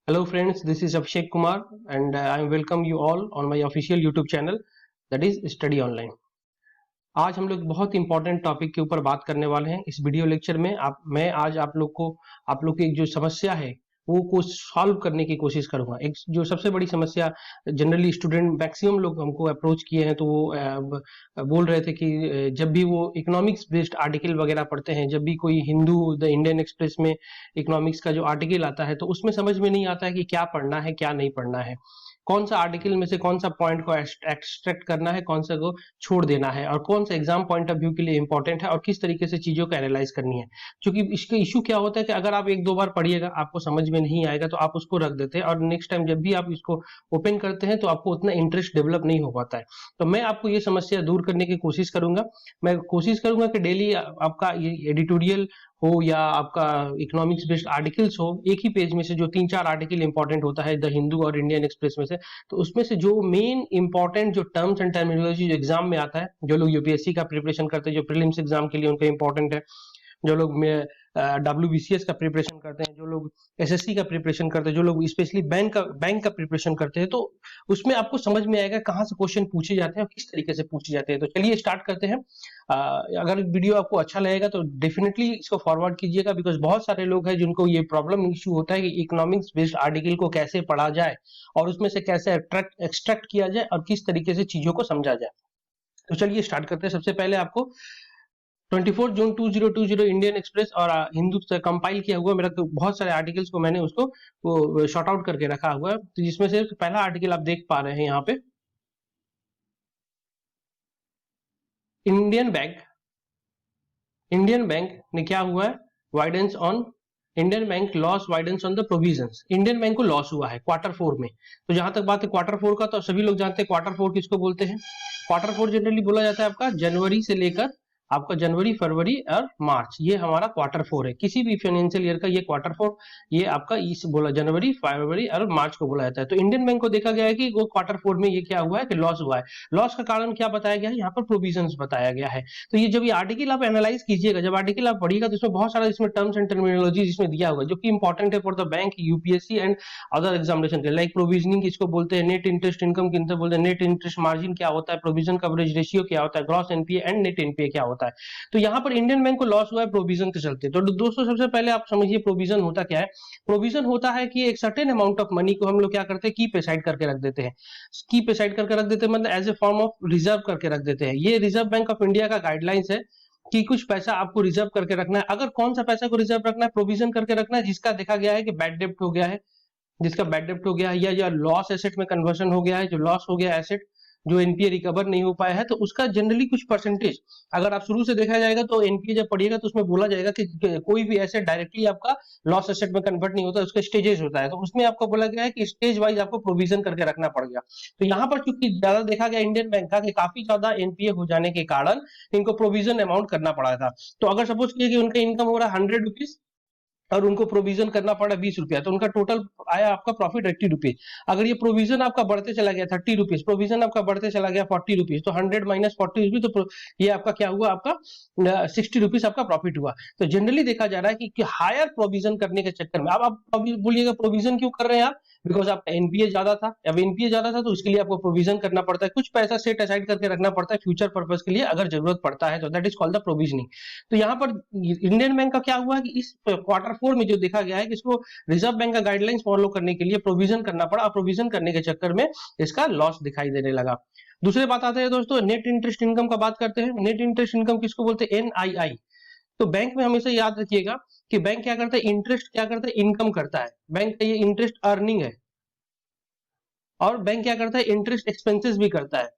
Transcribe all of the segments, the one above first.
Hello friends, this is Abhishek Kumar and I welcome you all on my official YouTube channel that is Study Online। आज हम लोग बहुत important topic के ऊपर बात करने वाले हैं इस वीडियो लेक्चर में। मैं आज आप लोग की एक जो समस्या है वो को सॉल्व करने की कोशिश करूंगा। एक जो सबसे बड़ी समस्या जनरली स्टूडेंट मैक्सिमम लोग हमको अप्रोच किए हैं, तो वो बोल रहे थे कि जब भी वो इकोनॉमिक्स बेस्ड आर्टिकल वगैरह पढ़ते हैं, जब भी कोई हिंदू द इंडियन एक्सप्रेस में इकोनॉमिक्स का जो आर्टिकल आता है तो उसमें समझ में नहीं आता है कि क्या पढ़ना है क्या नहीं पढ़ना है, कौन सा आर्टिकल में से कौन सा पॉइंट को एक्सट्रैक्ट करना है, कौन सा को छोड़ देना है, और कौन सा एग्जाम पॉइंट ऑफ व्यू के लिए इंपॉर्टेंट है और किस तरीके से चीजों को एनालाइज करनी है। क्योंकि इसका इशू क्या होता है कि अगर आप एक दो बार पढ़िएगा आपको समझ में नहीं आएगा तो आप उसको रख देते हैं और नेक्स्ट टाइम जब भी आप इसको ओपन करते हैं तो आपको उतना इंटरेस्ट डेवलप नहीं हो पाता है। तो मैं आपको ये समस्या दूर करने की कोशिश करूंगा। मैं कोशिश करूंगा कि डेली आपका ये एडिटोरियल हो या आपका इकोनॉमिक्स बेस्ड आर्टिकल्स हो, एक ही पेज में से जो 3-4 आर्टिकल इंपॉर्टेंट होता है द हिंदू और इंडियन एक्सप्रेस में से, तो उसमें से जो मेन इंपॉर्टेंट जो टर्म्स एंड टर्मिनोलॉजी जो एग्जाम में आता है, जो लोग यूपीएससी का प्रिपरेशन करते हैं, जो प्रीलिम्स एग्जाम के लिए उनका इंपॉर्टेंट है, जो लोग में WBCS का प्रिपरेशन करते हैं, जो लोग SSC का प्रिपरेशन करते हैं, जो लोग स्पेशली बैंक का प्रिपरेशन करते हैं, तो उसमें आपको समझ में आएगा कहाँ से क्वेश्चन पूछे जाते हैं और किस तरीके से पूछे जाते हैं। तो चलिए स्टार्ट करते हैं। अगर वीडियो आपको अच्छा लगेगा तो डेफिनेटली इसको फॉरवर्ड कीजिएगा, बिकॉज बहुत सारे लोग हैं जिनको ये प्रॉब्लम इश्यू होता है कि इकोनॉमिक्स बेस्ड आर्टिकल को कैसे पढ़ा जाए और उसमें से कैसे एक्सट्रैक्ट किया जाए और किस तरीके से चीजों को समझा जाए। तो चलिए स्टार्ट करते हैं। सबसे पहले आपको 24 जून 2020 इंडियन एक्सप्रेस और हिंदू से कंपाइल किया हुआ मेरा तो बहुत सारे आर्टिकल्स को मैंने उसको शॉर्ट आउट करके रखा हुआ है, तो जिसमें से पहला आर्टिकल आप देख पा रहे हैं यहाँ पे, इंडियन बैंक ने क्या हुआ है, widens on Indian bank loss widens on the provisions. Indian bank को लॉस हुआ है Q4 में। तो जहां तक बात है Q4 का, तो सभी लोग जानते हैं Q4 किसको बोलते हैं। Q4 जनरली बोला जाता है आपका जनवरी से लेकर आपका जनवरी, फरवरी और मार्च, ये हमारा Q4 है। किसी भी फाइनेंशियल ईयर का ये Q4 ये आपका इस बोला जनवरी, फरवरी और मार्च को बोला जाता है। तो इंडियन बैंक को देखा गया है कि वो Q4 में ये क्या हुआ है कि लॉस हुआ है। लॉस का कारण क्या बताया गया है, यहाँ पर प्रोविजंस बताया गया है। तो ये जब ये आर्टिकल आप एनालाइज कीजिएगा, जब आर्टिकल आप पढ़िएगा तो इसमें बहुत सारा इसमें टर्म्स एंड टर्मिनोलॉजी इसमें दिया हुआ है जो कि इंपॉर्टेंट है for the bank, UPSC and other examination के। लाइक प्रोविजनिंग किसको बोलते हैं, नेट इंटरेस्ट इनकम किनको बोलते हैं, नेट इंटरेस्ट मार्जिन क्या होता है, प्रोविजन कवरेज रेशियो क्या होता है, gross NPA and net NPA क्या होता है। तो यहाँ पर इंडियन बैंक को लॉस हुआ है प्रोविजन के चलते। तो दोस्तों सबसे पहले आप समझिए प्रोविजन होता क्या है। प्रोविजन होता है कि एक सर्टेन अमाउंट ऑफ मनी को हम लोग क्या करते हैं, कीप असाइड करके रख देते हैं। कीप असाइड करके रख देते हैं मतलब as a form of reserve करके रख देते हैं। ये रिजर्व बैंक ऑफ इंडिया का गाइडलाइंस है कि कुछ पैसा आपको रिजर्व करके रखना है। अगर कौन सा पैसा को रिजर्व रखना है, प्रोविजन करके रखना है जिसका देखा गया है कि बैड डेप्ट हो गया है, जिसका बैड डेप्ट हो गया है या लॉस एसेट में कन्वर्जन हो गया है, जो लॉस हो गया एसेट जो एनपीए रिकवर नहीं हो पाया है, तो उसका जनरली कुछ परसेंटेज, अगर आप शुरू से देखा जाएगा तो एनपीए जब पढ़िएगा तो उसमें बोला जाएगा कि कोई भी एसेट डायरेक्टली आपका लॉस एसेट में कन्वर्ट नहीं होता, उसका स्टेजेस होता है। तो उसमें आपको बोला गया है कि स्टेज वाइज आपको प्रोविजन करके रखना पड़ गया। तो यहाँ पर चूंकि ज्यादा देखा गया इंडियन बैंक का कि काफी ज्यादा एनपीए हो जाने के कारण इनको प्रोविजन अमाउंट करना पड़ा था। तो अगर सपोज किया कि उनका इनकम हो रहा है 100 रुपीज और उनको प्रोविजन करना पड़ा 20 रुपया, तो उनका टोटल आया आपका प्रॉफिट 80 रुपीज। अगर ये प्रोविजन आपका बढ़ते चला गया 30 रुपीज, प्रोविजन आपका बढ़ते चला गया 40 रुपीज, तो 100 माइनस 40 रुपीज, तो ये आपका क्या हुआ, आपका 60 रुपीज आपका प्रॉफिट हुआ। तो जनरली देखा जा रहा है कि हायर प्रोविजन करने के चक्कर में, अब आप बोलिएगा प्रोविजन क्यों कर रहे हैं आप, बिकॉज आपका एनपीए ज्यादा था। अब एनपीए ज्यादा था तो उसके लिए आपको प्रोविजन करना पड़ता है, कुछ पैसा सेट असाइड करके रखना पड़ता है फ्यूचर पर्पज के लिए अगर जरूरत पड़ता है, तो that is called the provisioning. तो यहाँ पर इंडियन बैंक का क्या हुआ कि इस Q4 में जो देखा गया है कि इसको रिजर्व बैंक का गाइडलाइंस फॉलो करने के लिए प्रोविजन करना पड़ा और प्रोविजन करने के चक्कर में इसका लॉस दिखाई देने लगा। दूसरी बात आते हैं दोस्तों नेट इंटरेस्ट इनकम का बात करते हैं। नेट इंटरेस्ट इनकम किसको बोलते हैं, एनआईआई। तो बैंक में हमेशा याद रखिएगा कि बैंक क्या करता है, इंटरेस्ट क्या करता है, इनकम करता है। बैंक का ये इंटरेस्ट अर्निंग है और बैंक क्या करता है, इंटरेस्ट एक्सपेंसेस भी करता है,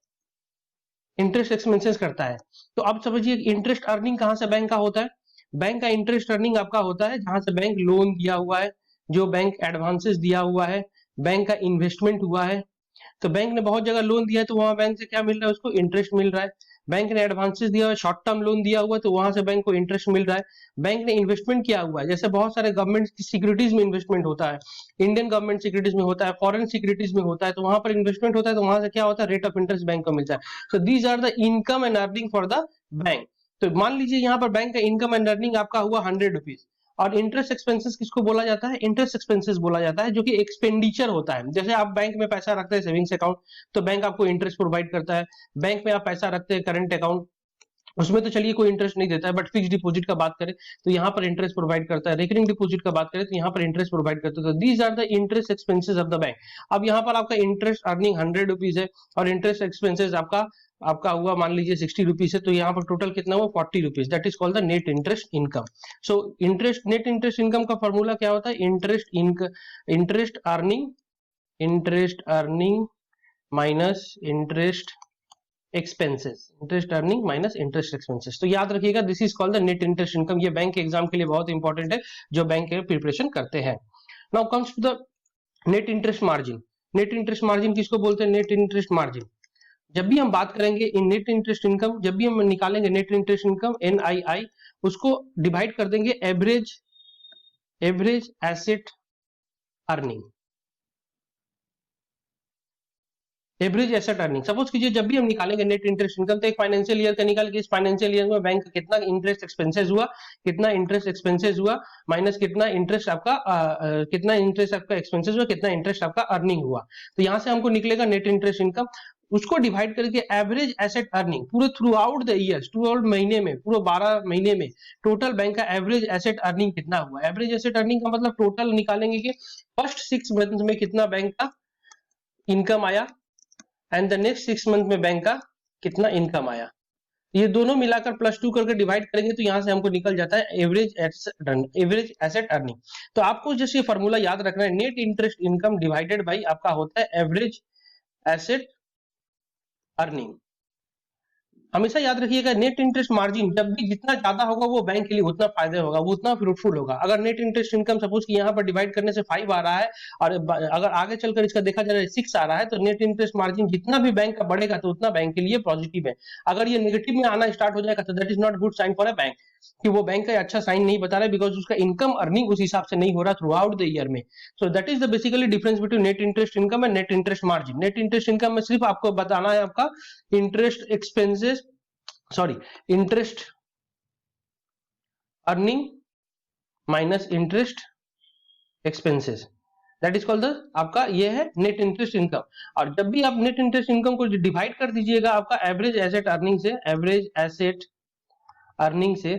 इंटरेस्ट एक्सपेंसेस करता है। तो अब समझिए इंटरेस्ट अर्निंग कहां से बैंक का होता है। बैंक का इंटरेस्ट अर्निंग आपका होता है जहां से बैंक लोन दिया हुआ है, जो बैंक एडवांसेस दिया हुआ है, बैंक का इन्वेस्टमेंट हुआ है। तो बैंक ने बहुत जगह लोन दिया है तो वहां बैंक से क्या मिल रहा है, उसको इंटरेस्ट मिल रहा है। बैंक ने एडवांसेस दिया हुआ है, शॉर्ट टर्म लोन दिया हुआ है तो वहां से बैंक को इंटरेस्ट मिल रहा है। बैंक ने इन्वेस्टमेंट किया हुआ है, जैसे बहुत सारे गवर्नमेंट की सिक्योरिटीज में इन्वेस्टमेंट होता है, इंडियन गवर्नमेंट सिक्योरिटीज में होता है, फॉरेन सिक्योरिटीज में होता है, तो वहां पर इन्वेस्टमेंट होता है तो वहां से क्या होता है, रेट ऑफ इंटरेस्ट बैंक को मिलता है। So these are the income and earning for the bank. तो मान लीजिए यहाँ पर बैंक का इनकम एंड अर्निंग आपका हुआ 100 रुपीज। और इंटरेस्ट एक्सपेंसेस किसको बोला जाता है? इंटरेस्ट एक्सपेंसेस बोला जाता है, जो कि एक्सपेंडिचर होता है। जैसे आप बैंक में पैसा रखते हैं सेविंग्स अकाउंट, तो बैंक आपको इंटरेस्ट प्रोवाइड करता है। बैंक में आप पैसा रखते हैं करंट अकाउंट, उसमें तो चलिए कोई इंटरेस्ट नहीं देता है, बट फिक्स डिपॉजिट का बात करें तो यहाँ पर इंटरेस्ट प्रोवाइड करता है। रिकरिंग डिपॉजिट का बात करें तो यहाँ पर इंटरेस्ट प्रोवाइड करता है। These are the interest expenses of the bank. अब यहाँ पर आपका इंटरेस्ट अर्निंग 100 रुपीज है और इंटरेस्ट एक्सपेंसेस आपका हुआ मान लीजिए 60 रुपीज है, तो यहाँ पर टोटल कितना हुआ 40 rupees. That is called the net interest income. So net interest income का फॉर्मूला क्या होता है? Interest earning minus interest expenses, interest earning minus interest expenses. तो याद रखिएगा, this is called the net interest income. ये बैंक के exam के लिए बहुत इंपॉर्टेंट है, जो बैंक के प्रिपरेशन करते हैं। Now comes to the net interest margin. Net interest margin किसको बोलते हैं? Net interest margin. जब भी हम बात करेंगे इन नेट इंटरेस्ट इनकम, जब भी हम निकालेंगे नेट इंटरेस्ट इनकम NII, उसको डिवाइड कर देंगे average asset earning. Average asset earning, suppose कीजिए जब भी हम निकालेंगे नेट इंटरेस्ट इनकम, तो एक फाइनेंशियल ईयर का निकाल के इस फाइनेंशियल ईयर में बैंक का कितना इंटरेस्ट एक्सपेंसेस हुआ, माइनस कितना इंटरेस्ट आपका एक्सपेंसेस हुआ, कितना इंटरेस्ट आपका अर्निंग हुआ। तो यहां से हमको निकलेगा नेट इंटरेस्ट इनकम। उसको डिवाइड करके एवरेज एसेट अर्निंग पूरे through out the years, through out महीने में, पूरे 12 महीने में टोटल बैंक का एवरेज एसेट अर्निंग कितना हुआ। एवरेज एसेट अर्निंग का मतलब टोटल निकालेंगे कि फर्स्ट 6 मंथ में कितना बैंक का इनकम आया एंड द नेक्स्ट 6 मंथ में बैंक का कितना इनकम आया। ये दोनों मिलाकर +2 करके डिवाइड करेंगे तो यहां से हमको निकल जाता है एवरेज एसेट अर्निंग। तो आपको जैसे ये फॉर्मूला याद रखना है, net interest income divided by आपका होता है एवरेज एसेट अर्निंग। हमेशा याद रखिएगा, नेट इंटरेस्ट मार्जिन जब भी जितना ज्यादा होगा वो बैंक के लिए उतना फायदा होगा, वो उतना फ्रूटफुल होगा। अगर नेट इंटरेस्ट इनकम सपोज कि यहाँ पर डिवाइड करने से 5 आ रहा है और अगर आगे चलकर इसका देखा जाए 6 आ रहा है, तो नेट इंटरेस्ट मार्जिन जितना भी बैंक का बढ़ेगा तो उतना बैंक के लिए पॉजिटिव है। अगर ये नेगेटिव में आना स्टार्ट हो जाएगा तो that is not good sign for a bank, कि वो बैंक का अच्छा साइन नहीं बता रहा है, बिकॉज उसका इनकम अर्निंग उस हिसाब से नहीं हो रहा थ्रू आउट द ईयर में। सो that is the basically difference between net interest income and net interest margin. Net interest income में सिर्फ आपको बताना है आपका interest earning minus interest expenses, that is called the आपका ये है नेट इंटरेस्ट इनकम। और जब भी आप नेट इंटरेस्ट इनकम को डिवाइड कर दीजिएगा आपका एवरेज एसेट अर्निंग से,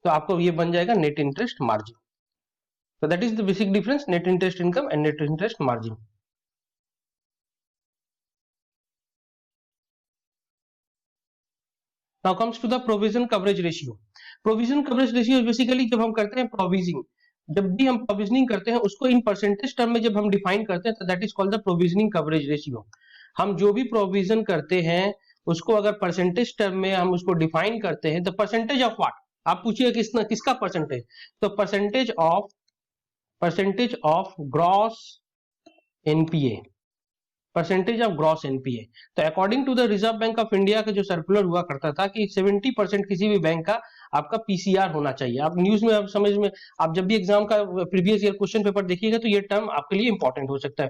तो आपको ये बन जाएगा नेट इंटरेस्ट मार्जिन। तो that is the basic difference, net interest income and net interest margin. Now comes to the provision coverage ratio. Provision coverage ratio basically जब हम करते हैं प्रोविजनिंग, जब भी हम प्रोविजनिंग करते हैं उसको इन परसेंटेज टर्म में जब हम डिफाइन करते हैं तो that is called the provisioning coverage ratio. हम जो भी प्रोविजन करते हैं उसको अगर परसेंटेज टर्म में हम उसको डिफाइन करते हैं, तो परसेंटेज ऑफ व्हाट, आप पूछिए किसका परसेंटेज, तो percentage of gross NPA, percentage of gross NPA. तो according to the Reserve Bank of India का जो सर्कुलर हुआ करता था कि 70% किसी भी बैंक का आपका पीसीआर होना चाहिए। आप न्यूज में आप समझ में, आप जब भी एग्जाम का प्रीवियस ईयर क्वेश्चन पेपर देखिएगा तो ये टर्म आपके लिए इंपॉर्टेंट हो सकता है।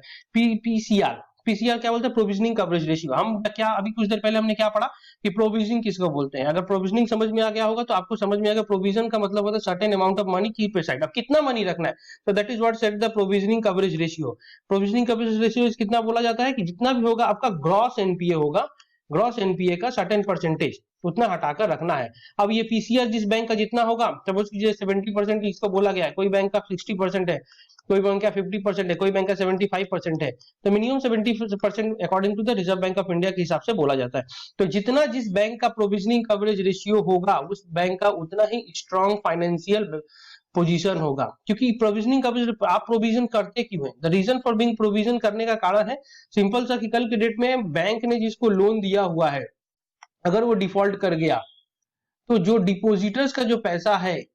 पीसीआर क्या बोलते हैं? Provisioning coverage ratio. हम क्या अभी कुछ देर पहले हमने क्या पढ़ा कि प्रोविजनिंग किसको बोलते हैं। अगर प्रोविजनिंग समझ में आ गया होगा तो आपको समझ में आएगा प्रोविजन का मतलब होता है certain amount of money keep aside, अब कितना मनी रखना है। तो that is what set the provisioning coverage ratio. Provisioning coverage ratio कितना बोला जाता है कि जितना भी होगा आपका ग्रॉस एनपीए होगा, ग्रॉस एनपीए का सर्टेन परसेंटेज उतना हटाकर रखना है। अब ये पीसीआर जिस बैंक का जितना होगा, सपोज कीजिए 70% इसको बोला गया है, कोई बैंक का 60% है, कोई बैंक का 50% है, कोई बैंक का 75% है, तो minimum 70% according to the Reserve Bank of India के हिसाब से बोला जाता है। तो जितना जिस बैंक का प्रोविजनिंग कवरेज रेशियो होगा उस बैंक का उतना ही स्ट्रॉन्ग फाइनेंशियल पोजीशन होगा। क्योंकि प्रोविजनिंग कवरेज, आप प्रोविजन करते क्यों है, the reason for being provision करने का कारण है सिंपल सा कि कल के डेट में बैंक ने जिसको लोन दिया हुआ है अगर वो डिफॉल्ट कर गया तो जो डिपोजिटर्स का जो पैसा है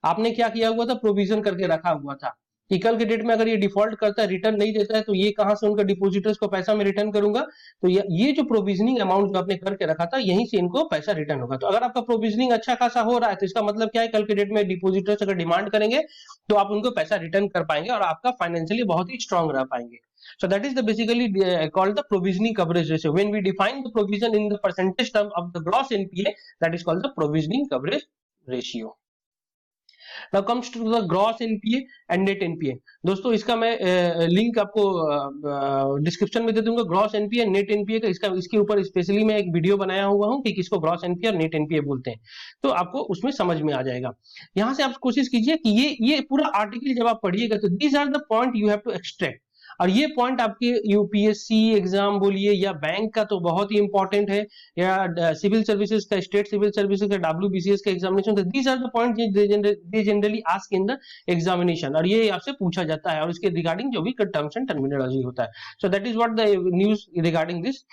आपने क्या किया हुआ था, प्रोविजन करके रखा हुआ था कि कल के डेट में अगर ये डिफॉल्ट करता है, रिटर्न नहीं देता है, तो ये कहां से उनका डिपोजिटर्स को पैसा में रिटर्न करूंगा। तो ये जो प्रोविजनिंग अमाउंट जो आपने करके रखा था यहीं से इनको पैसा रिटर्न होगा। तो अगर आपका प्रोविजनिंग अच्छा खासा हो रहा है तो इसका मतलब क्या है, कल के डेट में डिपोजिटर्स अगर डिमांड करेंगे तो आप उनको पैसा रिटर्न कर पाएंगे और आपका फाइनेंशियली बहुत ही स्ट्रांग रह पाएंगे। So that is the basically called the provisioning coverage ratio. When we define the provision in the percentage term of the gross NPA, that is called the provisioning coverage ratio. Now comes to the gross NPA and net NPA. दोस्तों इसका मैं link आपको description में दे दूंगा, gross NPA and net NPA का। इसके ऊपर स्पेशली मैं एक वीडियो बनाया हुआ हूं कि किसको ग्रॉस एनपीए और नेट एनपीए बोलते हैं, तो आपको उसमें समझ में आ जाएगा। यहां से आप कोशिश कीजिए कि ये पूरा आर्टिकल जब आप पढ़िएगा तो these are the point you have to extract, और ये पॉइंट आपके यूपीएससी एग्जाम बोलिए या बैंक का तो बहुत ही इंपॉर्टेंट है, या सिविल सर्विसेज का, स्टेट सिविल सर्विसेज का, डब्ल्यूबीसीएस का examination, these are the point they generally ask in the examination, और ये आपसे पूछा जाता है और इसके रिगार्डिंग जो भी टर्म्स एंड टर्मिनोलॉजी होता है। So that is what the news regarding this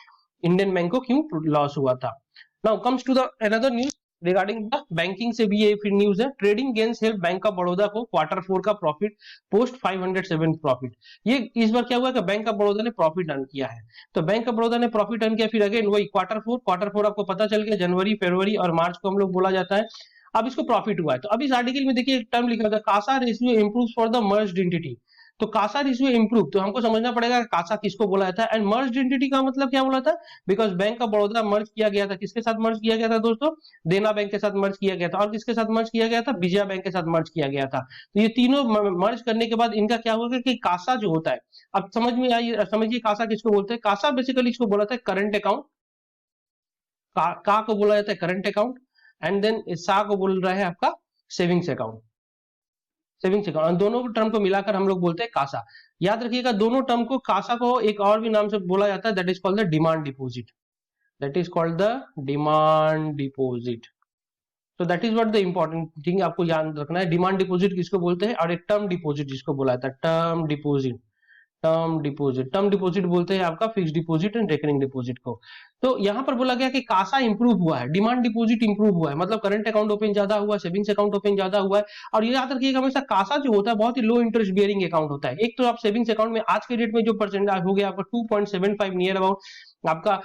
Indian bank को क्यों लॉस हुआ था। Now comes to the another news regarding the banking से भी ये फिर न्यूज है। Trading gains help Bank of Baroda को Q4 का प्रॉफिट पोस्ट 507 प्रॉफिट। ये इस बार क्या हुआ कि बैंक ऑफ बड़ौदा ने प्रॉफिट अर्न किया है, तो बैंक ऑफ बड़ौदा ने प्रॉफिट अर्न किया, फिर अगेन वही Q4 आपको पता चल गया, जनवरी, फरवरी और मार्च को हम लोग बोला जाता है। अब इसको प्रॉफिट हुआ है, तो अब इस आर्टिकल में देखिए एक टर्म लिखा होता है, Kasa ratio improve for the merged entity. तो कासा रेशियो इंप्रूव, तो हमको समझना पड़ेगा कासा किसको बोला जाता है, एंड मर्ज्ड एंटिटी का मतलब क्या बोला था, बिकॉज बैंक ऑफ बड़ौदा मर्ज किया गया था, किसके साथ मर्ज किया गया था दोस्तों, देना बैंक के साथ मर्ज किया गया था, और किसके साथ मर्ज किया गया था, विजया बैंक के साथ मर्ज किया गया था। तो ये तीनों मर्ज करने के बाद इनका क्या होगा कि कासा जो होता है, अब समझ में आई, समझिए कासा किसको बोलते हैं। कासा बेसिकली इसको बोला था करंट अकाउंट, का को बोला जाता है करंट अकाउंट, एंड देन सा को बोल रहा है आपका सेविंग्स अकाउंट, सेविंग्स अकाउंट, दोनों टर्म को मिलाकर हम लोग बोलते हैं कासा। याद रखिएगा दोनों टर्म को, कासा को एक और भी नाम से बोला जाता है, that is called the demand deposit, that is called the demand deposit. तो that is what the important thing आपको याद रखना है, डिमांड डिपॉजिट किसको बोलते हैं, और एक टर्म डिपॉजिट जिसको बोला जाता है टर्म डिपॉजिट। टर्म डिपॉजिट बोलते हैं आपका fixed deposit and recurring deposit को। तो यहां पर बोला गया कि कासा इंप्रूव हुआ है, डिमांड डिपॉजिट इंप्रूव हुआ है, मतलब करंट अकाउंट ओपन ज्यादा हुआ है, सेविंग्स अकाउंट ओपन ज्यादा हुआ है। और ये याद रखिएगा हमेशा कासा जो होता है बहुत ही लो इंटरेस्ट बियरिंग अकाउंट होता है। एक तो आप सेविंग्स अकाउंट में आज के डेट में जो परसेंटेज हो गया आपका 2.75 नियर अबाउट आपका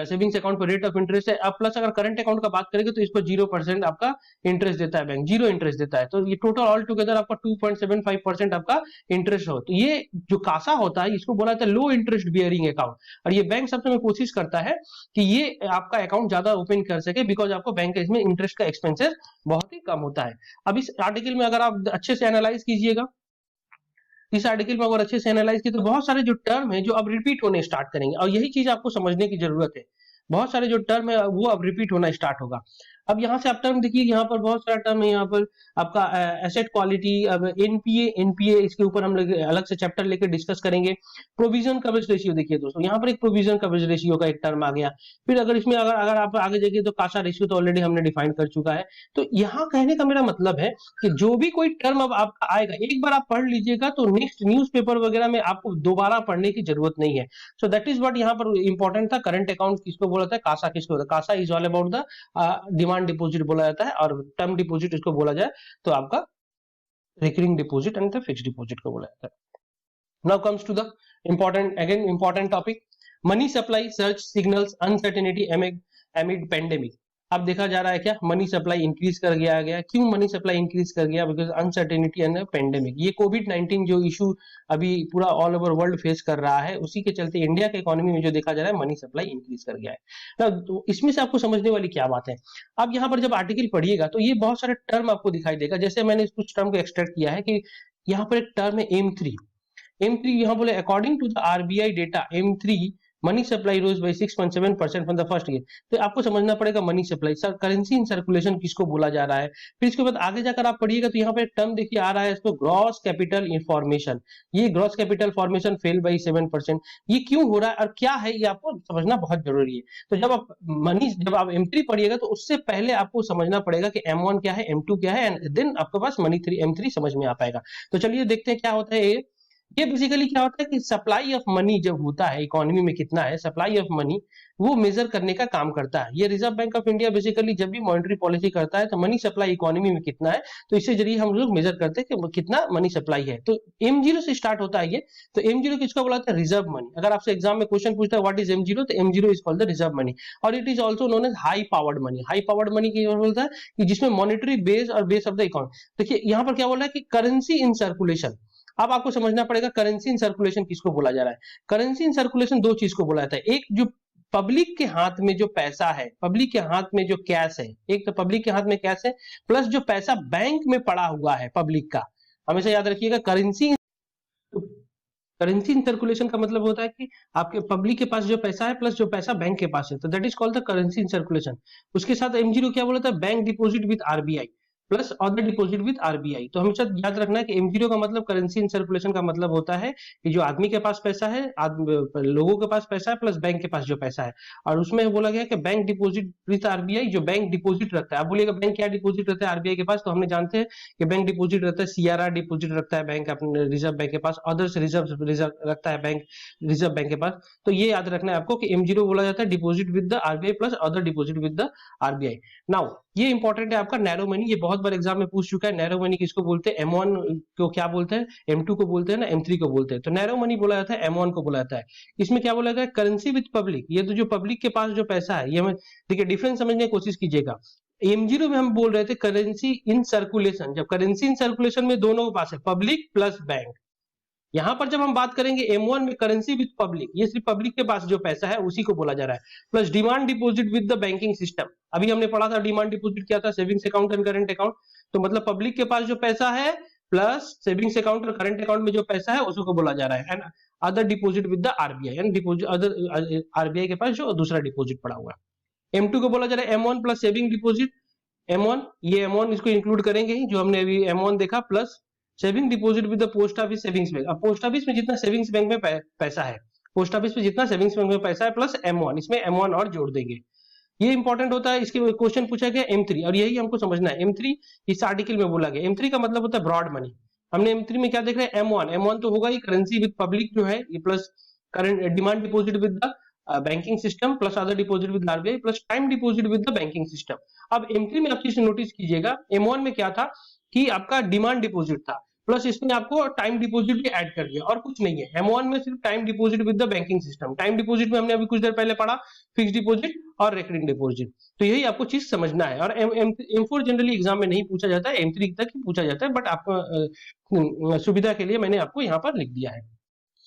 सेविंग्स अकाउंट पर रेट ऑफ इंटरेस्ट है, अब प्लस अगर करंट अकाउंट का बात करेंगे तो इस पर 0% आपका इंटरेस्ट देता है बैंक, 0 इंटरेस्ट देता है, तो ये टोटल ऑल टुगेदर आपका 2.75% आपका इंटरेस्ट हो। तो ये जो कासा होता है इसको बोला जाता है लो इंटरेस्ट बियरिंग अकाउंट, और ये बैंक सबसे में कोशिश करता है कि ये आपका अकाउंट ज्यादा ओपन कर सके, बिकॉज आपको बैंक इसमें इंटरेस्ट का एक्सपेंसेस बहुत ही कम होता है। अब इस आर्टिकल में अगर आप अच्छे से एनालाइज कीजिएगा, इस आर्टिकल में अगर अच्छे से एनालाइज की तो बहुत सारे जो टर्म है जो अब रिपीट होने स्टार्ट करेंगे, और यही चीज आपको समझने की जरूरत है। बहुत सारे जो टर्म है वो अब रिपीट होना स्टार्ट होगा। अब यहाँ से आप टर्म देखिए, यहाँ पर बहुत सारा टर्म है, यहाँ पर आपका एसेट क्वालिटी, अब एनपीए इसके ऊपर हम लोग अलग से चैप्टर लेकर डिस्कस करेंगे। प्रोविजन कवरेज रेशियो देखिए दोस्तों, यहाँ पर एक प्रोविजन कवरेज रेशियो का एक टर्म आ गया। फिर अगर इसमें अगर आप आगे देखिए तो कासा रेशियो तो ऑलरेडी हमने डिफाइन कर चुका है। तो यहाँ कहने का मेरा मतलब है कि जो भी कोई टर्म अब आपका आएगा एक बार आप पढ़ लीजिएगा तो नेक्स्ट न्यूज़पेपर वगैरह में आपको दोबारा पढ़ने की जरूरत नहीं है। सो दैट इज व्हाट यहाँ पर इंपॉर्टेंट था। करंट अकाउंट किसको बोला था, कासा किसको बोला, CASA is all about the demand deposit बोला जाता है, और टर्म डिपॉजिट इसको बोला जाए तो आपका recurring deposit and the fixed deposit को बोला जाता है। Now comes to the important topic, money supply surge signals uncertainty amid pandemic. अब देखा जा रहा है क्या, मनी सप्लाई इंक्रीज कर गया। क्यों मनी सप्लाई इंक्रीज कर गया, बिकॉज अनसर्टेनिटी एंड पेंडेमिक, ये कोविड-19 जो इशू अभी पूरा ऑल ओवर वर्ल्ड फेस कर रहा है, उसी के चलते इंडिया के इकोनॉमी में जो देखा जा रहा है मनी सप्लाई इंक्रीज कर गया है। तो इसमें से आपको समझने वाली क्या बात है, अब यहाँ पर जब आर्टिकल पढ़िएगा तो ये बहुत सारे टर्म आपको दिखाई देगा। जैसे मैंने कुछ टर्म को एक्सट्रैक्ट किया है कि यहाँ पर एक टर्म है M3, यहाँ बोले according to the RBI data M3 money supply rose by 6.7% from the first year. तो आपको समझना पड़ेगा money supply, sir currency in circulation किसको बोला जा रहा है। फिर इसके बाद आगे जाकर आप पढ़िएगा तो यहाँ पे एक टर्म देखिए आ रहा है, इसको ग्रॉस कैपिटल फॉर्मेशन। ये gross capital formation fell by 7%, ये क्यों हो रहा है और क्या है ये आपको समझना बहुत जरूरी है। तो जब आप M3 पढ़िएगा तो उससे पहले आपको समझना पड़ेगा कि M1 क्या है, M2 क्या है, एंड देन आपके पास M3 समझ में आ पाएगा। तो चलिए देखते हैं क्या होता है। ये बेसिकली क्या होता है कि सप्लाई ऑफ मनी जब होता है इकोनॉमी में कितना है, सप्लाई ऑफ मनी वो मेजर करने का काम करता है। ये Reserve Bank of India basically जब भी मॉनेटरी पॉलिसी करता है तो मनी सप्लाई इकोनॉमी में कितना है, तो इससे जरिए हम लोग मेजर करते हैं कि कितना मनी सप्लाई है। तो M0 से स्टार्ट होता है ये। तो M0 किसको बोला जाता है, रिजर्व मनी। अगर आपसे एग्जाम में क्वेश्चन पूछता है व्हाट इज M0, तो M0 is called the reserve money, और it is also known as high powered money. High powered money की बोलता है कि जिसमें मॉनेटरी बेस और बेस ऑफ द इकोनॉमी। देखिए यहाँ पर क्या बोला है कि करेंसी इन सर्कुलेशन। अब आपको समझना पड़ेगा करेंसी इन सर्कुलेशन किसको बोला जा रहा है। करेंसी इन सर्कुलेशन दो चीज को बोला जाता है, एक जो पब्लिक के हाथ में जो पैसा है, पब्लिक के हाथ में जो कैश है, एक तो पब्लिक के हाथ में कैश है प्लस जो पैसा बैंक में पड़ा हुआ है पब्लिक का, हमेशा याद रखिएगा करेंसी। करेंसी इन सर्कुलेशन का मतलब होता है कि आपके पब्लिक के पास जो पैसा है प्लस जो पैसा बैंक के पास है, तो that is called the currency in circulation. उसके साथ M0 क्या बोला था, bank deposit with RBI plus other deposit with RBI। तो हमेशा याद रखना है कि M0 का मतलब करेंसी इन सर्कुलेशन का मतलब होता है कि जो आदमी के पास पैसा है, लोगों के पास पैसा है प्लस बैंक के पास जो पैसा है। और उसमें बोला गया कि बैंक डिपॉजिट विद RBI, जो बैंक डिपॉजिट रखता है। आप बोलिएगा बैंक क्या डिपॉजिट रहता है RBI के पास, तो हमने जानते हैं कि बैंक डिपॉजिट रहता है CRR डिपॉजिट रखता है बैंक अपने रिजर्व बैंक के पास, अदर्स रिजर्व रखता है बैंक रिजर्व बैंक के पास। तो ये याद रखना है आपको कि M0 बोला जाता है deposit with the RBI plus other deposit with the RBI। Now ये इंपॉर्टेंट है आपका नैरो मनी, ये बहुत बार एग्जाम में पूछ चुका है। नैरो मनी किसको बोलते हैं, M1 को क्या बोलते हैं, M2 को बोलते हैं ना, M3 को बोलते हैं। तो नैरो मनी बोला जाता है M1 को बोला जाता है। इसमें क्या बोला जाता है, करेंसी विद पब्लिक, ये तो जो पब्लिक के पास जो पैसा है, ये हमें देखिए डिफरेंस समझने की कोशिश कीजिएगा। M0 में हम बोल रहे थे करेंसी इन सर्कुलेशन, जब करेंसी इन सर्कुलेशन में दोनों के पास है पब्लिक प्लस बैंक। यहां पर जब हम बात करेंगे M1 में करेंसी विद पब्लिक, ये सिर्फ पब्लिक के पास जो पैसा है उसी को बोला जा रहा है, plus demand deposit with the banking system. अभी हमने पढ़ा था डिमांड डिपॉजिट क्या था, savings account and current account. तो मतलब पब्लिक के पास जो पैसा है प्लस सेविंग्स अकाउंट और करंट अकाउंट में जो पैसा है उसको बोला जा रहा है। And other deposit with the RBI, and deposit other RBI के पास जो दूसरा डिपॉजिट पड़ा हुआ है। M2 को बोला जा रहा है M1 plus saving deposit M1, ये M1 इसको इंक्लूड करेंगे ही जो हमने अभी M1 देखा, plus saving deposit with the post office savings bank. अब पोस्ट ऑफिस में जितना सेविंग्स बैंक में पैसा है, पोस्ट ऑफिस में जितना सेविंग्स बैंक में पैसा है प्लस M1, इसमें M1 और जोड़ देंगे। ये इंपॉर्टेंट होता है। इसके क्वेश्चन पूछा गया M3, और यही हमको समझना है। M3 इस आर्टिकल में बोला गया। M3 का मतलब होता है ब्रॉड मनी। हमने M3 में क्या देख रहे हैं, M1 तो होगा ही करेंसी विद पब्लिक जो है ये, plus current demand deposit with the banking system plus other deposit with RBI plus time deposit with the banking system. अब M3 में आप चीज नोटिस कीजिएगा, M1 में क्या था कि आपका डिमांड डिपॉजिट था, प्लस इसमें आपको टाइम डिपॉजिट भी ऐड कर दिया और कुछ नहीं है। M1 में सिर्फ time deposit with the banking system. Time deposit में हमने अभी कुछ देर पहले पढ़ा फिक्स डिपॉजिट और रेकरिंग डिपॉजिट। तो यही आपको चीज समझना है। और M4 जनरली एग्जाम में नहीं पूछा जाता है, M3 तक ही पूछा जाता है, बट आपको सुविधा के लिए मैंने आपको यहाँ पर लिख दिया है।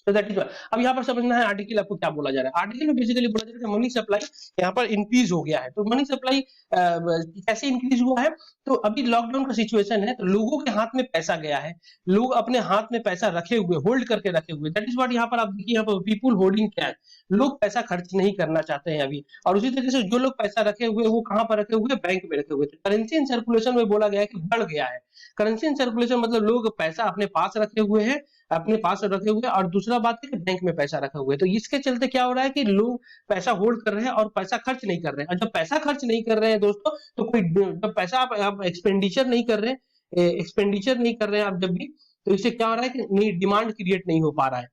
तो दैट इज, अब यहाँ पर समझना है आर्टिकल आपको क्या बोला जा रहा है। आर्टिकल में बेसिकली बोला जा रहा है कि मनी सप्लाई यहाँ पर इंक्रीज हो गया है। तो मनी सप्लाई कैसे इंक्रीज हुआ है, तो अभी लॉकडाउन का सिचुएशन है, तो लोगों के हाथ में पैसा गया है, लोग अपने हाथ में पैसा रखे हुए, होल्ड करके रखे हुए। दैट इज व्हाट यहाँ पर आप देखिए, यहाँ पर पीपुल होल्डिंग कैश, लोग पैसा खर्च नहीं करना चाहते हैं अभी। और उसी तरीके से जो लोग पैसा रखे हुए वो कहाँ पर रखे हुए, बैंक में रखे हुए। तो करेंसी इन सर्कुलेशन में बोला गया है कि बढ़ गया है। करेंसी इन सर्कुलेशन मतलब लोग पैसा अपने पास रखे हुए हैं, अपने पास रखे हुए, और दूसरा बात है कि बैंक में पैसा रखा हुआ है। तो इसके चलते क्या हो रहा है कि लोग पैसा होल्ड कर रहे हैं और पैसा खर्च नहीं कर रहे हैं। और जब पैसा खर्च नहीं कर रहे हैं दोस्तों, तो कोई जब पैसा आप एक्सपेंडिचर नहीं कर रहे हैं आप जब भी, तो इससे क्या हो रहा है कि डिमांड क्रिएट नहीं हो पा रहा है।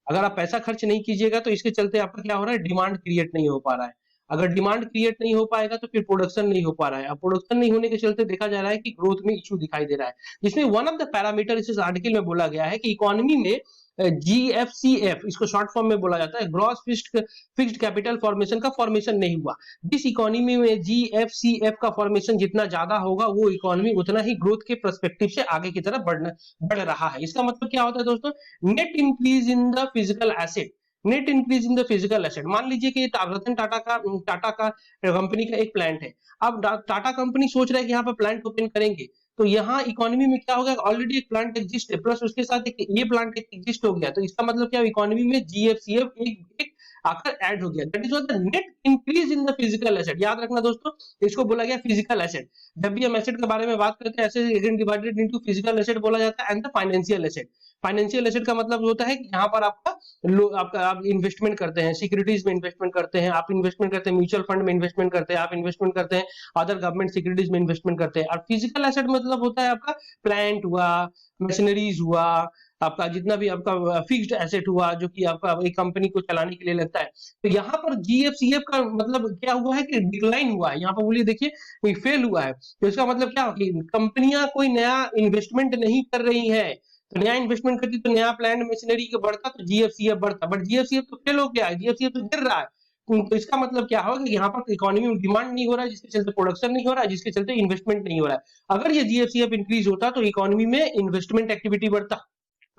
अगर आप पैसा खर्च नहीं कीजिएगा तो इसके चलते आपका क्या हो रहा है, डिमांड क्रिएट नहीं हो पा रहा है। अगर डिमांड क्रिएट नहीं हो पाएगा तो फिर प्रोडक्शन नहीं हो पा रहा है। अब प्रोडक्शन नहीं होने के चलते देखा जा रहा है कि ग्रोथ में इशू दिखाई दे रहा है, जिसमें वन ऑफ द पैरामीटर इस आर्टिकल में बोला गया है कि इकोनॉमी में GFCF, इसको शॉर्ट फॉर्म में बोला जाता है, ग्रॉस फिक्स्ड कैपिटल फॉर्मेशन का फॉर्मेशन नहीं हुआ। जिस इकोनॉमी में GFCF का फॉर्मेशन जितना ज्यादा होगा, वो इकोनॉमी उतना ही ग्रोथ के पर्सपेक्टिव से आगे की तरफ बढ़ रहा है। इसका मतलब क्या होता है दोस्तों, net increase in the physical asset, net increase in the physical asset. मान लीजिए कि रतन टाटा का कंपनी का एक प्लांट है। अब टाटा कंपनी सोच रहा है कि यहाँ पर प्लांट ओपन करेंगे, तो यहाँ इकोनॉमी में क्या होगा, ऑलरेडी एक प्लांट एग्जिस्ट है, प्लस उसके साथ एक ये प्लांट एग्जिस्ट हो गया। तो इसका मतलब क्या, इकोनॉमी में GFCF एक आकर ऐड हो गया। That is what the net increase in the physical asset. याद रखना दोस्तों, इसको बोला गया फिजिकल एसेट। जब भी हम एसेट के बारे में बात करते हैं, asset again divided into physical asset बोला जाता है and the financial asset. Financial asset का मतलब होता है कि यहाँ पर आप इन्वेस्टमेंट करते हैं, सिक्योरिटीज में इन्वेस्टमेंट करते हैं, आप इन्वेस्टमेंट करते हैं म्यूचुअल फंड में इन्वेस्टमेंट करते हैं, आप इन्वेस्टमेंट करते हैं अदर गवर्नमेंट सिक्योरिटीज में इन्वेस्टमेंट करते हैं। और फिजिकल एसेट मतलब होता है आपका प्लांट हुआ, मशीनरीज हुआ, आपका जितना भी आपका फिक्स्ड एसेट हुआ जो कि आपका एक कंपनी को चलाने के लिए लगता है। तो यहाँ पर GFCF का मतलब क्या हुआ है कि डिक्लाइन हुआ है। यहाँ पर बोलिए देखिए फेल हुआ है। तो इसका मतलब क्या, कंपनियां कोई नया इन्वेस्टमेंट नहीं कर रही है। तो नया इन्वेस्टमेंट करती तो नया प्लांट मशीनरी का बढ़ता तो GFCF बढ़ता, बट GFCF तो फेल हो गया है, GFCF तो गिर रहा है। तो इसका मतलब क्या होगा कि यहाँ पर इकोनॉमी में डिमांड नहीं हो रहा है, जिसके चलते प्रोडक्शन नहीं हो रहा है, जिसके चलते इन्वेस्टमेंट नहीं हो रहा है। अगर ये GFCF इंक्रीज होता तो इकोनॉमी में इन्वेस्टमेंट एक्टिविटी बढ़ता,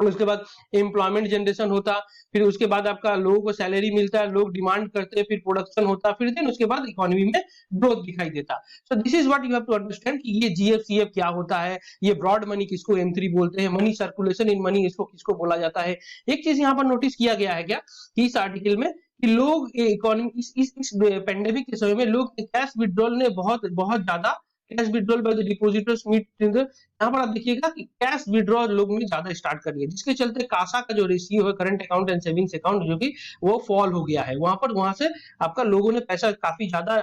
उसके बाद एम्प्लॉयमेंट जनरेशन होता, फिर उसके बाद आपका लोगों को सैलरी मिलता है, लोग डिमांड करते हैं, फिर प्रोडक्शन होता, फिर देन उसके बाद इकोनॉमी में ग्रोथ दिखाई देता। So this is what you have to understand कि ये जीएफसीएफ क्या होता है, ये ब्रॉड मनी किसको M3 बोलते हैं, मनी सर्कुलेशन इन मनी इसको किसको बोला जाता है। एक चीज यहाँ पर नोटिस किया गया है क्या कि इस आर्टिकल में कि लोग इकोनॉमी इस पेंडेमिक के समय में लोग कैश विड्रॉल ने बहुत बहुत ज्यादा cash withdrawal by the depositors मीट यहाँ पर आप देखिएगा कि कैश विड्रॉ लोग ने ज्यादा स्टार्ट कर दिया, जिसके चलते कासा का जो रेशियो है current account and savings account जो कि वो फॉल हो गया है। वहां से आपका लोगों ने पैसा काफी ज्यादा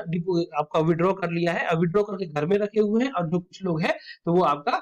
आपका विड्रॉ कर लिया है, और विड्रॉ करके घर में रखे हुए हैं, और जो कुछ लोग है तो वो आपका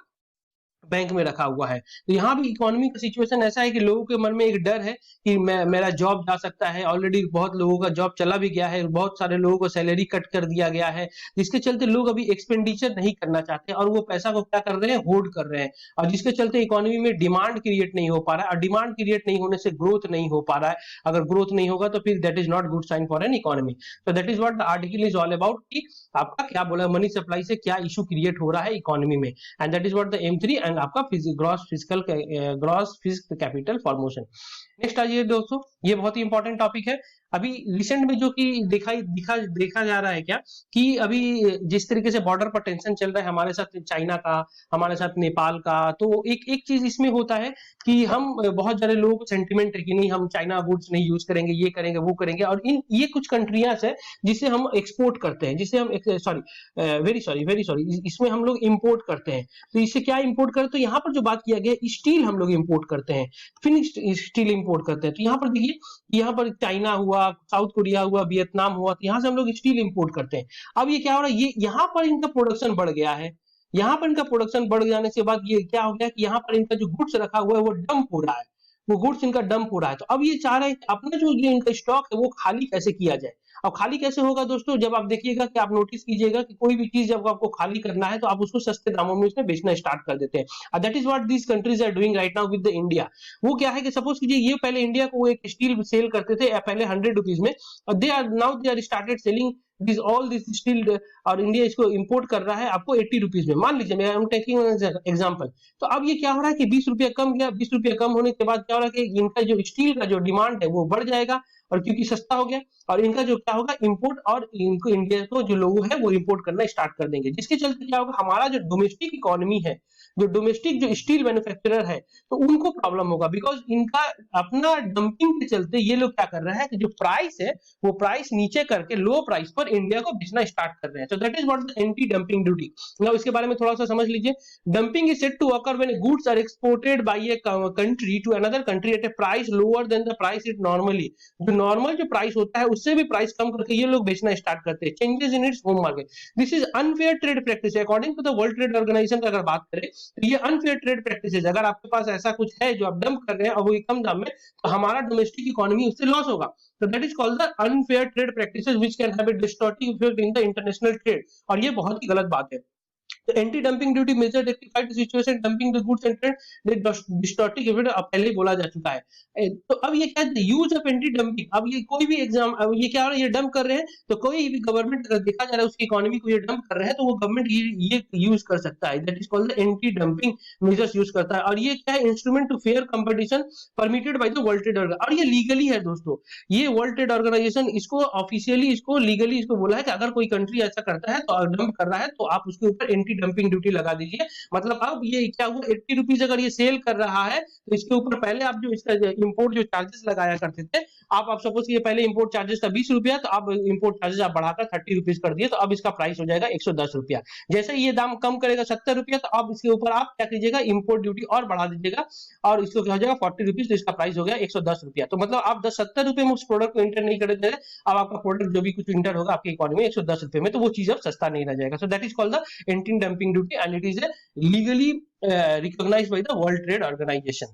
बैंक में रखा हुआ है। तो यहाँ भी इकोनॉमी का सिचुएशन ऐसा है कि लोगों के मन में एक डर है कि मेरा जॉब जा सकता है, ऑलरेडी बहुत लोगों का जॉब चला भी गया है, बहुत सारे लोगों को सैलरी कट कर दिया गया है, जिसके चलते लोग अभी एक्सपेंडिचर नहीं करना चाहते और वो पैसा को क्या कर रहे हैं, होल्ड कर रहे हैं, और जिसके चलते इकोनॉमी में डिमांड क्रिएट नहीं हो पा रहा है, और डिमांड क्रिएट नहीं होने से ग्रोथ नहीं हो पा रहा है। अगर ग्रोथ नहीं होगा तो फिर that is not good sign for an economy. तो that is what the article is all about कि आपका क्या बोला, मनी सप्लाई से क्या इशू क्रिएट हो रहा है इकोनॉमी में, and that is what the M3 and आपका gross physical capital formation. Next आइए दोस्तों, ये बहुत ही इंपॉर्टेंट टॉपिक है। अभी रिसेंट में जो कि देखा जा रहा है क्या कि अभी जिस तरीके से बॉर्डर पर टेंशन चल रहा है हमारे साथ चाइना का, हमारे साथ नेपाल का, तो एक चीज इसमें होता है कि हम बहुत सारे लोगों को सेंटिमेंट है कि नहीं हम चाइना गुड्स नहीं यूज करेंगे, ये करेंगे वो करेंगे, और ये कुछ कंट्रियां है जिसे हम एक्सपोर्ट करते हैं, जिसे हम वेरी सॉरी इसमें हम लोग इंपोर्ट करते हैं। तो इससे क्या इंपोर्ट करते हैं, तो यहाँ पर जो बात किया गया स्टील हम लोग इंपोर्ट करते हैं, फिनिश्ड स्टील इंपोर्ट करते हैं। तो यहाँ पर देखिए, यहाँ पर चाइना हुआ, साउथ कोरिया हुआ, वियतनाम हुआ, तो यहाँ से हम लोग स्टील इंपोर्ट करते हैं। अब ये क्या हो रहा है, ये यहाँ पर इनका प्रोडक्शन बढ़ गया है, यहाँ पर इनका प्रोडक्शन बढ़ जाने के बाद ये क्या हो गया कि यहाँ पर इनका जो गुड्स रखा हुआ है वो डंप हो रहा है, वो गुड्स इनका डंप हो रहा है। तो अब ये चाह रहे हैं अपना जो ये इनका स्टॉक है वो खाली कैसे किया जाए। अब खाली कैसे होगा दोस्तों, जब आप देखिएगा कि आप नोटिस कीजिएगा कि कोई भी चीज जब आपको खाली करना है तो आप उसको सस्ते दामों में उसमें बेचना स्टार्ट कर देते हैं। That is what these countries are doing right now with the India. वो क्या है कि सपोज कीजिए ये पहले इंडिया को एक स्टील सेल करते थे पहले 100 रुपीज में, और they are started selling this steel, और इंडिया इसको इंपोर्ट कर रहा है आपको 80 रुपीज में। मान लीजिए मैं टेकिंग एग्जांपल। तो अब ये क्या हो रहा है कि 20 रुपया कम गया, 20 रुपया कम होने के बाद क्या हो रहा है कि इनका जो स्टील का जो डिमांड है वो बढ़ जाएगा, और क्योंकि सस्ता हो गया, और इनका जो क्या होगा इंपोर्ट, और इनको इंडिया को जो लोग है वो इंपोर्ट करना स्टार्ट कर देंगे, जिसके चलते क्या होगा हमारा जो डोमेस्टिक इकोनॉमी है, जो डोमेस्टिक जो स्टील मैन्युफैक्चरर है, तो उनको प्रॉब्लम होगा, बिकॉज इनका अपना डंपिंग के चलते ये लोग क्या कर रहे हैं कि जो प्राइस है वो प्राइस नीचे करके लो प्राइस पर इंडिया को बेचना स्टार्ट कर रहे हैं। So that is what the anti dumping duty. नाउ इसके बारे में थोड़ा सा समझ लीजिए। Dumping is said to occur when goods are exported by a country to another country at a price lower than the price it normally. जो normal जो प्राइस होता है उससे भी प्राइस कम करके ये लोग बेचना स्टार्ट करते हैं, changes in its home market. This is unfair trade practice according to the World Trade Organization. अगर बात करें तो ये अनफेयर ट्रेड प्रैक्टिसेस, अगर आपके पास ऐसा कुछ है जो आप डंप कर रहे हैं और वो कम दाम में, तो हमारा डोमेस्टिक इकोनॉमी उससे लॉस होगा। तो that is called the unfair trade practices which can have a distorting effect in the international trade, और ये बहुत ही गलत बात है। Anti dumping duty measure rectified the situation dumping the goods and trade distorting effect पहले बोला जा चुका है। तो अब ये क्या है यूज ऑफ एंटी डंपिंग। अब ये कोई भी एग्जाम, अब ये क्या हो रहा है, ये डंप कर रहे हैं, तो कोई भी गवर्नमेंट अगर देखा जा रहा है उसकी इकोनॉमी को ये डंप कर रहे हैं, तो वो गवर्नमेंट ये यूज कर सकता है। That is called the anti dumping measures use करता है, और ये क्या है instrument to fair competition permitted by the World Trade Organization, और ये लीगली है दोस्तों। ये वर्ल्ड ट्रेड ऑर्गेनाइजेशन इसको ऑफिशियली इसको लीगली इसको बोला है कि अगर कोई कंट्री ऐसा करता है तो डंप कर रहा है तो आप उसके ऊपर एंटी डंपिंग ड्यूटी लगा दीजिए। मतलब अब ये क्या हुआ 80 रुपीज अगर ये सेल कर रहा है तो इसके ऊपर पहले आप जो इसका इंपोर्ट जो चार्जेस लगाया करते थे, आप सपोज ये पहले इंपोर्ट चार्जेस था 20 रुपया, तो अब इंपोर्ट चार्जेस आप बढ़ाकर 30 रुपीज कर दिए, तो अब इसका प्राइस हो जाएगा 110 रुपया। जैसे ये दाम कम करेगा 70 रुपया, तो अब इसके ऊपर आप क्या कीजिएगा इंपोर्ट ड्यूटी और बढ़ा दीजिएगा, और इसको क्या हो जाएगा 40 रुपीज, तो इसका प्राइस हो गया 110 रुपया। तो मतलब आप 70 रुपए में उस प्रोडक्ट को इंटर नहीं कर दे रहे, अब आपका प्रोडक्ट जो भी कुछ इंटर होगा आपकी इकोनॉमी 110 रुपए में, तो वो चीज अब सस्ता नहीं रह जाएगा। सो that is called the anti dumping duty and it is legally recognized by the World Trade Organization.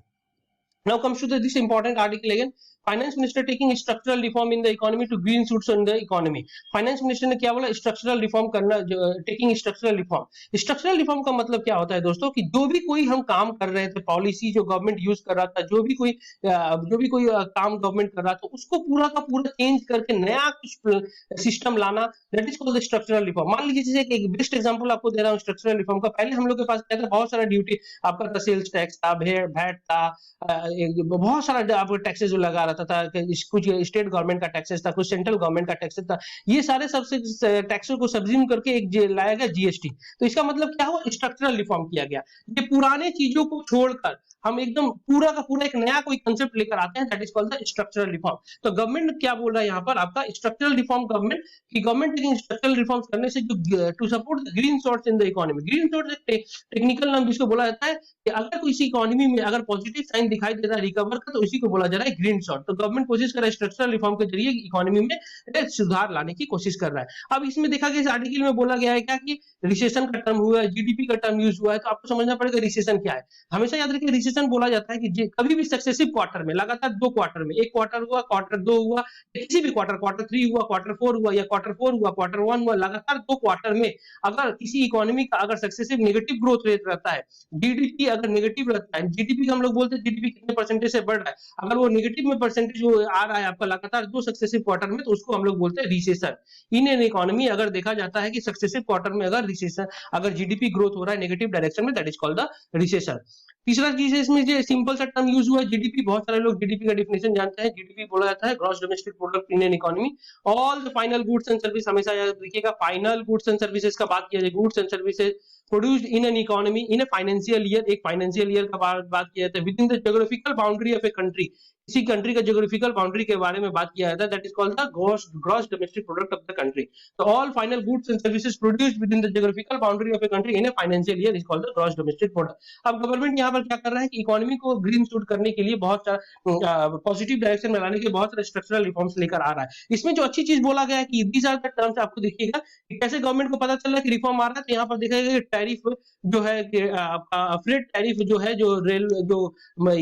Now comes to this important article again. Finance minister taking structural reform in the economy to green shoots in the economy. Finance minister ने क्या बोला, structural reform करना, taking structural reform. Structural reform का मतलब क्या होता है दोस्तों, कि जो भी कोई हम काम कर रहे थे, पॉलिसी जो गवर्नमेंट यूज कर रहा था, जो भी कोई काम गवर्नमेंट कर रहा था, उसको पूरा का पूरा चेंज करके नया कुछ सिस्टम लाना, that is called structural reform. मान लीजिए जैसे एक बेस्ट एग्जांपल आपको दे रहा हूँ स्ट्रक्चरल रिफॉर्म का। पहले हम लोग के पास क्या था, बहुत सारा ड्यूटी आपका था, सेल्स टैक्स था, वैट था, बहुत सारा आपको टैक्सेस जो लगा रहता था, कुछ स्टेट गवर्नमेंट का टैक्सेस था, कुछ सेंट्रल गवर्नमेंट का टैक्सेस था। ये सारे सबसे टैक्सों को सब्ज्यूम करके एक लाया गया जीएसटी। तो इसका मतलब क्या हुआ, स्ट्रक्चरल रिफॉर्म किया गया। ये पुराने चीजों को छोड़कर हम एकदम पूरा का पूरा एक नया कोई कंसेप्ट लेकर आते हैं, that is called the structural reform. तो गवर्नमेंट क्या बोल रहा है यहाँ पर, आपका structural reform government taking structural reforms करने से जो to support the green shoots in the economy. Green shoots technical नाम जिसको बोला जाता है कि अगर किसी इकोनॉमी में अगर पॉजिटिव साइन दिखाई दे रहा है रिकवर का, तो इसी को बोला जा रहा है ग्रीन शॉट। तो गवर्नमेंट कोशिश कर रहा है स्ट्रक्चरल रिफॉर्म के जरिए इकोनॉमी में सुधार लाने की कोशिश कर रहा है। अब इसमें देखा गया, इस आर्टिकल में बोला गया है क्या कि रिसेशन का टर्म हुआ है, जीडीपी का टर्म यूज हुआ है। तो आपको समझना पड़ेगा रिसेशन क्या है। हमेशा याद रखिए, रिसेशन बोला जाता है कि कभी भी सक्सेसिव क्वार्टर में, लगातार 2 क्वार्टर में, एक क्वार्टर हुआ, क्वार्टर 2 हुआ, किसी भी क्वार्टर 3 हुआ, क्वार्टर 4 हुआ, या क्वार्टर 4 हुआ, क्वार्टर 1 हुआ, लगातार 2 क्वार्टर में अगर किसी इकोनॉमी का अगर सक्सेसिव नेगेटिव ग्रोथ रेट रहता है, जीडीपी अगर नेगेटिव रहता है, जीडीपी का हम लोग बोलते हैं जीडीपी कितने परसेंटेज से बढ़ रहा है, अगर वो नेगेटिव में परसेंटेज आ रहा है आपका लगातार 2 सक्सेसिव क्वार्टर में, तो उसको हम लोग बोलते हैं रिसेशन। इन एन इकोनॉमी अगर देखा जाता है कि सक्सेसिव क्वार्टर में अगर रिसेशन, अगर जीडीपी ग्रोथ हो रहा है नेगेटिव डायरेक्शन में, that is called the recession. तीसरा चीज है इसमें जो सिंपल सा टर्म यूज हुआ है जीडीपी। बहुत सारे लोग जीडीपी का डेफिनेशन जानते हैं। जीडीपी बोला जाता है gross domestic product in an economy. All the final goods and service, हमेशा याद रखिएगा फाइनल गुड्स एंड सर्विसेज का बात किया जाए, goods and services produced in an economy in a financial year, एक फाइनेंशियल ईयर का बात किया जाता है, within the geographical boundary of a country. किसी कंट्री का ज्योग्राफिकल बाउंड्री के बारे में बात किया जाता है, that is called the gross domestic product of the country. तो all final goods and services produced within the geographical boundary of a country in a financial year is called the gross domestic product. अब government यहाँ पर क्या कर रहा है कि economy को ग्रीन शूट करने के लिए बहुत सारा पॉजिटिव डायरेक्शन में लाने के बहुत सारे स्ट्रक्चरल रिफॉर्म्स लेकर आ रहा है। इसमें जो अच्छी चीज बोला गया है कि दीज आर द टर्म्स, आपको देखिएगा कि कैसे गवर्नमेंट को पता चल रहा है कि रिफॉर्म आ रहा है। तो यहाँ पर देखा गया टैरिफ जो है, फ्रेट टैरिफ जो है, जो रेल जो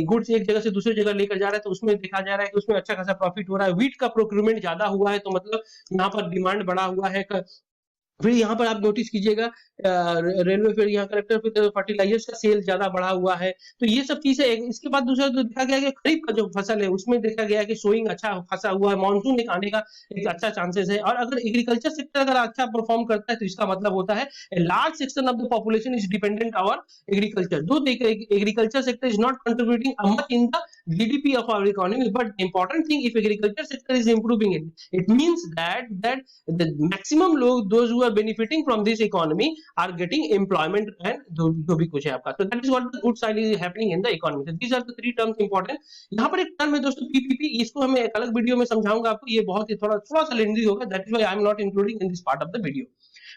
गुड्स एक जगह से दूसरी जगह लेकर जा रहा है, तो उसमें देखा जा रहा है कि उसमें अच्छा खासा प्रॉफिट हो रहा है। व्हीट का प्रोक्यूरमेंट ज्यादा हुआ है, तो मतलब यहाँ पर डिमांड बढ़ा हुआ है। फिर यहाँ पर आप नोटिस कीजिएगा रेलवे, फिर यहाँ कलेक्टर, फिर फर्टिलाइजर्स का सेल ज्यादा बढ़ा हुआ है। तो ये सब चीजें। इसके बाद दूसरा जो देखा गया कि खरीफ का जो फसल है उसमें देखा गया कि सोइंग अच्छा खासा हुआ है, मानसून एक आने का एक अच्छा चांसेस है। और अगर एग्रीकल्चर सेक्टर अगर अच्छा परफॉर्म करता है, तो इसका मतलब होता है large section of the population is dependent on agriculture. Though agriculture sector is not contributing much in the GDP of our economy, but the important thing, if agriculture sector is improving it means that the maximum those who are benefiting from this economy are getting employment and जो भी कुछ है आपका। So that is what the good side is happening in the economy. So these are the 3 terms important. यहाँ पर एक term है दोस्तों PPP, इसको मैं एक अलग वीडियो में समझाऊंगा आपको, ये बहुत ही थोड़ा सा लेंथी होगा, that is why I am not including in this part of the video.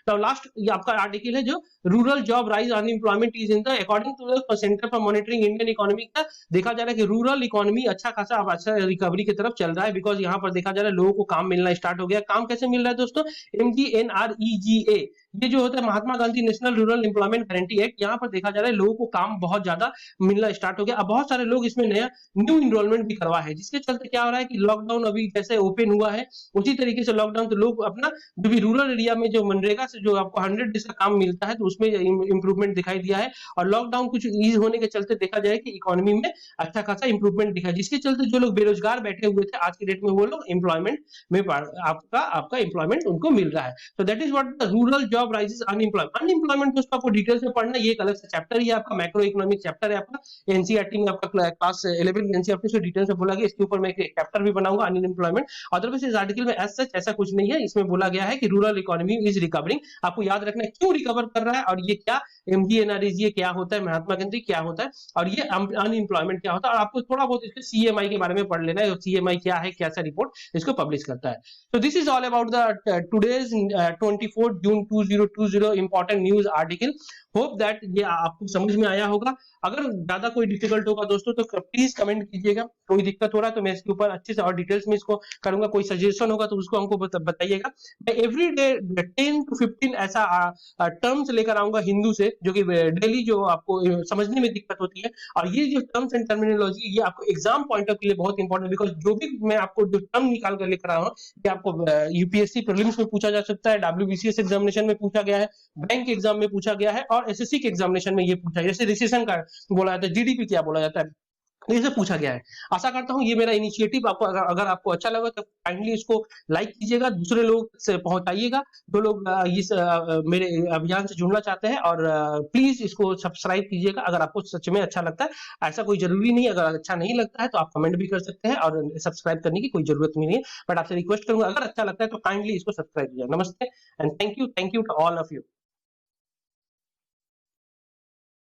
Now last ये आपका आर्टिकल है जो rural job rise unemployment is in the according to the Centre for Monitoring Indian Economy का देखा जा रहा है कि रूरल इकोनॉमी अच्छा खासा अब अच्छा रिकवरी की तरफ चल रहा है। बिकॉज यहाँ पर देखा जा रहा है लोगों को काम मिलना स्टार्ट हो गया। काम कैसे मिल रहा है दोस्तों, MGNREGA, ये जो होता है Mahatma Gandhi National Rural Employment Guarantee Act, यहाँ पर देखा जा रहा है लोगों को काम बहुत ज्यादा मिलना स्टार्ट हो गया। अब बहुत सारे लोग इसमें नया न्यू इनरोलमेंट भी करवा है, जिसके चलते क्या हो रहा है कि लॉकडाउन अभी जैसे ओपन हुआ है उसी तरीके से लॉकडाउन, तो लोग अपना जो भी रूरल एरिया में जो मनरेगा से जो आपको 100 डेज का काम मिलता है, तो उसमें इंप्रूवमेंट दिखाई दिया है। और लॉकडाउन कुछ ईज होने के चलते देखा जाए कि इकोनॉमी में अच्छा खासा इंप्रूवमेंट दिखा, जिसके चलते जो लोग बेरोजगार बैठे हुए थे आज की डेट में वो लोग एम्प्लॉयमेंट में आपका एम्प्लॉयमेंट उनको मिल रहा है। तो that is what the rural job rises unemployment दोस्तों आपको डिटेल्स में पढ़ना, ये एक अलग से चैप्टर ही है आपका, मैक्रो इकोनॉमिक चैप्टर है आपका एनसीईआरटी में, आपका क्लास 11 एनसीईआरटी से डिटेल्स में बोला गया। इसके ऊपर मैं एक चैप्टर भी बनाऊंगा अनएम्प्लॉयमेंट। अदरवाइज इस आर्टिकल में एज सच ऐसा कुछ नहीं है, इसमें बोला गया है कि रूरल इकोनॉमी इज रिकवरिंग। आपको याद रखना है क्यों रिकवर कर रहा है और ये क्या MGNREGA क्या होता है, महात्मा गांधी क्या होता है और ये अनएम्प्लॉयमेंट क्या होता है। और आपको थोड़ा बहुत इसके CMI के बारे में पढ़ लेना है, CMI क्या है, कैसा रिपोर्ट इसको पब्लिश करता है। So this is all about the today's 24 June 2020 important news article. Hope that ये आपको समझ में आया होगा। अगर ज्यादा कोई डिफिकल्ट होगा दोस्तों तो प्लीज कमेंट कीजिएगा। कोई दिक्कत हो रहा है तो मैं इसके ऊपर अच्छे से और डिटेल्स में इसको करूंगा। कोई सजेशन होगा तो उसको हमको बताइएगा। मैं एवरी डे 10 to 15 ऐसा टर्म्स लेकर आऊंगा हिंदू से जो कि डेली जो आपको समझने में दिक्कत होती है। और ये जो टर्म्स एंड टर्मिनोलॉजी ये आपको एग्जाम पॉइंट ऑफ व्यू लिए बहुत इंपॉर्टेंट, बिकॉज जो भी मैं आपको जो टर्म निकाल कर लेकर आया हूँ ये आपको यूपीएससी प्रीलिम्स में पूछा जा सकता है, डब्ल्यूबीसीएस एग्जामिनेशन में पूछा गया है, बैंक एग्जाम में पूछा गया है और एसएससी के एग्जामिनेशन में ये पूछा है। जैसे रिसेशन का बोला जाता है, जीडीपी क्या बोला जाता है, ये सब पूछा गया है। आशा करता हूँ ये मेरा इनिशिएटिव आपको अगर आपको अच्छा लगा तो काइंडली इसको लाइक कीजिएगा, दूसरे लोग से पहुंचाइएगा जो लोग इस मेरे अभियान से जुड़ना चाहते हैं, और प्लीज इसको सब्सक्राइब कीजिएगा अगर आपको सच में अच्छा लगता है। ऐसा कोई जरूरी नहीं, अगर अच्छा नहीं लगता है तो आप कमेंट भी कर सकते हैं और सब्सक्राइब करने की कोई जरूरत नहीं है, बट आपसे रिक्वेस्ट करूंगा अगर अच्छा लगता है तो काइंडली इसको सब्सक्राइब कीजिए। नमस्ते and thank you to all of you.